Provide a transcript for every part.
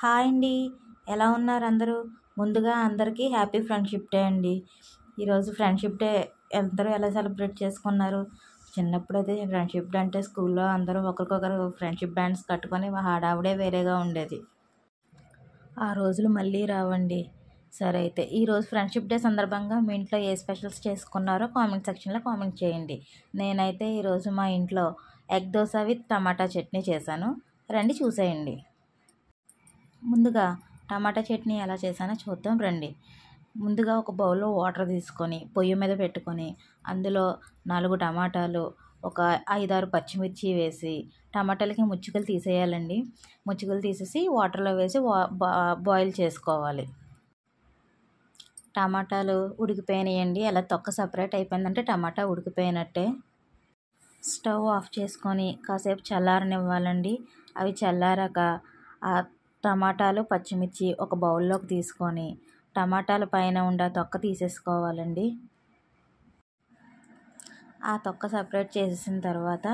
Hi అండి. ఎలా ఉన్నారు అందరూ? ముందుగా అందరికీ హ్యాపీ ఫ్రెండ్షిప్ డే అండి. ఈరోజు ఫ్రెండ్షిప్ డే అందరూ ఎలా సెలబ్రేట్ చేసుకున్నారు? చిన్నప్పుడైతే ఫ్రెండ్షిప్ డే అంటే స్కూల్లో అందరూ ఒకరికొకరు ఫ్రెండ్షిప్ బ్యాండ్స్ కట్టుకొని హడావుడే వేరేగా ఉండేది. ఆ రోజులు మళ్ళీ రావండి. సరే అయితే ఈరోజు ఫ్రెండ్షిప్ డే సందర్భంగా మీ ఇంట్లో ఏ స్పెషల్స్ చేసుకున్నారో కామెంట్ సెక్షన్లో కామెంట్ చేయండి. నేనైతే ఈరోజు మా ఇంట్లో ఎగ్ దోశ విత్ టమాటా చట్నీ చేశాను. రండి చూసేయండి. ముందుగా టమాటా చట్నీ ఎలా చేశానో చూద్దాం రండి. ముందుగా ఒక బౌల్లో వాటర్ తీసుకొని పొయ్యి మీద పెట్టుకొని అందులో 4 టమాటాలు, ఒక 5-6 పచ్చిమిర్చి వేసి టమాటాలకి ముచ్చుకలు తీసేయాలండి. ముచ్చుకలు తీసేసి వాటర్లో వేసి బాయిల్ చేసుకోవాలి. టమాటాలు ఉడికిపోయినాయండి. అలా తొక్క సపరేట్ అయిపోయిందంటే టమాటా ఉడికిపోయినట్టే. స్టవ్ ఆఫ్ చేసుకొని కాసేపు చల్లారనివ్వాలండి. అవి చల్లారాక ఆ టమాటాలు, పచ్చిమిర్చి ఒక బౌల్లోకి తీసుకొని టమాటాల పైన ఉండే తొక్క తీసేసుకోవాలండి. ఆ తొక్క సపరేట్ చేసేసిన తర్వాత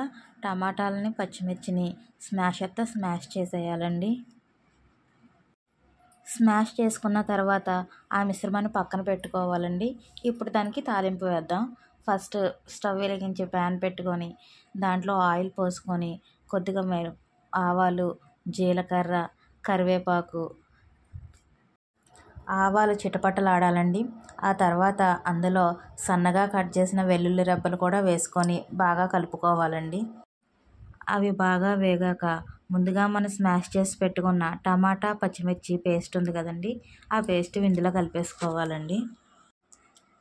టమాటాలని, పచ్చిమిర్చిని స్మాషర్తో స్మాష్ చేసేయాలండి. స్మాష్ చేసుకున్న తర్వాత ఆ మిశ్రమాన్ని పక్కన పెట్టుకోవాలండి. ఇప్పుడు దానికి తాలింపు వేద్దాం. ఫస్ట్ స్టవ్ వెలిగించి ప్యాన్ పెట్టుకొని దాంట్లో ఆయిల్ పోసుకొని కొద్దిగా ఆవాలు, జీలకర్ర, కరివేపాకు, ఆవాలు చిటపటలాడాలండి. ఆ తర్వాత అందులో సన్నగా కట్ చేసిన వెల్లుల్లి రెబ్బలు కూడా వేసుకొని బాగా కలుపుకోవాలండి. అవి బాగా వేగాక ముందుగా మనం స్మాష్ చేసి పెట్టుకున్న టమాటా, పచ్చిమిర్చి పేస్ట్ ఉంది కదండి, ఆ పేస్ట్ ఇందులో కలిపేసుకోవాలండి.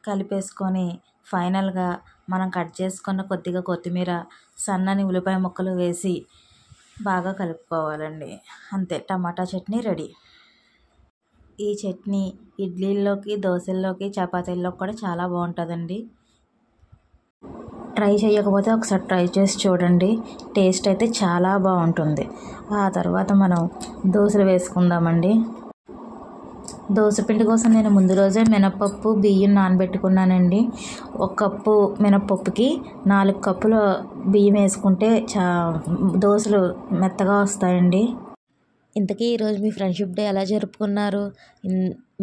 కలిపేసుకొని ఫైనల్గా మనం కట్ చేసుకున్న కొద్దిగా కొత్తిమీర, సన్నని ఉల్లిపాయ ముక్కలు వేసి బాగా కలుపుకోవాలండి. అంతే, టమాటా చట్నీ రెడీ. ఈ చట్నీ ఇడ్లీల్లోకి, దోశల్లోకి, చపాతీల్లోకి కూడా చాలా బాగుంటుందండి. ట్రై చేయకపోతే ఒకసారి ట్రై చేసి చూడండి. టేస్ట్ అయితే చాలా బాగుంటుంది. ఆ తర్వాత మనం దోశలు వేసుకుందామండి. దోశపిండి కోసం నేను ముందు రోజే మినపప్పు, బియ్యం నానబెట్టుకున్నానండి. 1 కప్పు మినపప్పుకి 4 కప్పుల బియ్యం వేసుకుంటే దోశలు మెత్తగా వస్తాయండి. ఇంతకీ ఈరోజు మీ ఫ్రెండ్షిప్ డే ఎలా జరుపుకున్నారు?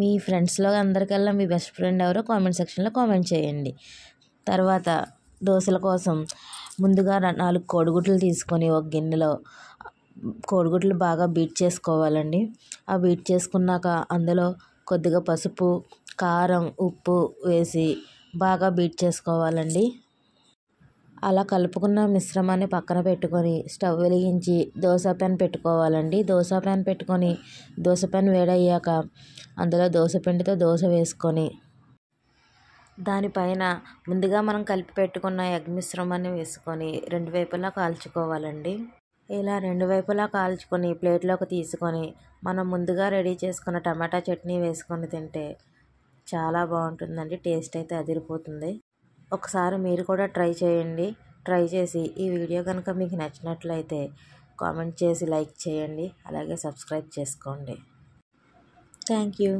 మీ ఫ్రెండ్స్లో అందరికల్లా మీ బెస్ట్ ఫ్రెండ్ ఎవరో కామెంట్ సెక్షన్లో కామెంట్ చేయండి. తర్వాత దోశల కోసం ముందుగా 4 కోడిగుడ్లు తీసుకొని ఒక గిన్నెలో కోడిగుడ్లు బాగా బీట్ చేసుకోవాలండి. ఆ బీట్ చేసుకున్నాక అందులో కొద్దిగా పసుపు, కారం, ఉప్పు వేసి బాగా బీట్ చేసుకోవాలండి. అలా కలుపుకున్న మిశ్రమాన్ని పక్కన పెట్టుకొని స్టవ్ వెలిగించి దోశ ప్యాన్ పెట్టుకోవాలండి. దోశ ప్యాన్ పెట్టుకొని దోశ ప్యాన్ వేడయ్యాక అందులో దోశపిండితో దోశ వేసుకొని దానిపైన ముందుగా మనం కలిపి పెట్టుకున్న ఎగ్ మిశ్రమాన్ని వేసుకొని 2 వైపులా కాల్చుకోవాలండి. ఇలా 2 వైపులా కాల్చుకొని ప్లేట్లోకి తీసుకొని మనం ముందుగా రెడీ చేసుకున్న టమాటా చట్నీ వేసుకొని తింటే చాలా బాగుంటుందండి. టేస్ట్ అయితే అదిరిపోతుంది. ఒకసారి మీరు కూడా ట్రై చేయండి. ట్రై చేసి ఈ వీడియో కనుక మీకు నచ్చినట్లయితే కామెంట్ చేసి లైక్ చేయండి. అలాగే సబ్స్క్రైబ్ చేసుకోండి. Thank you.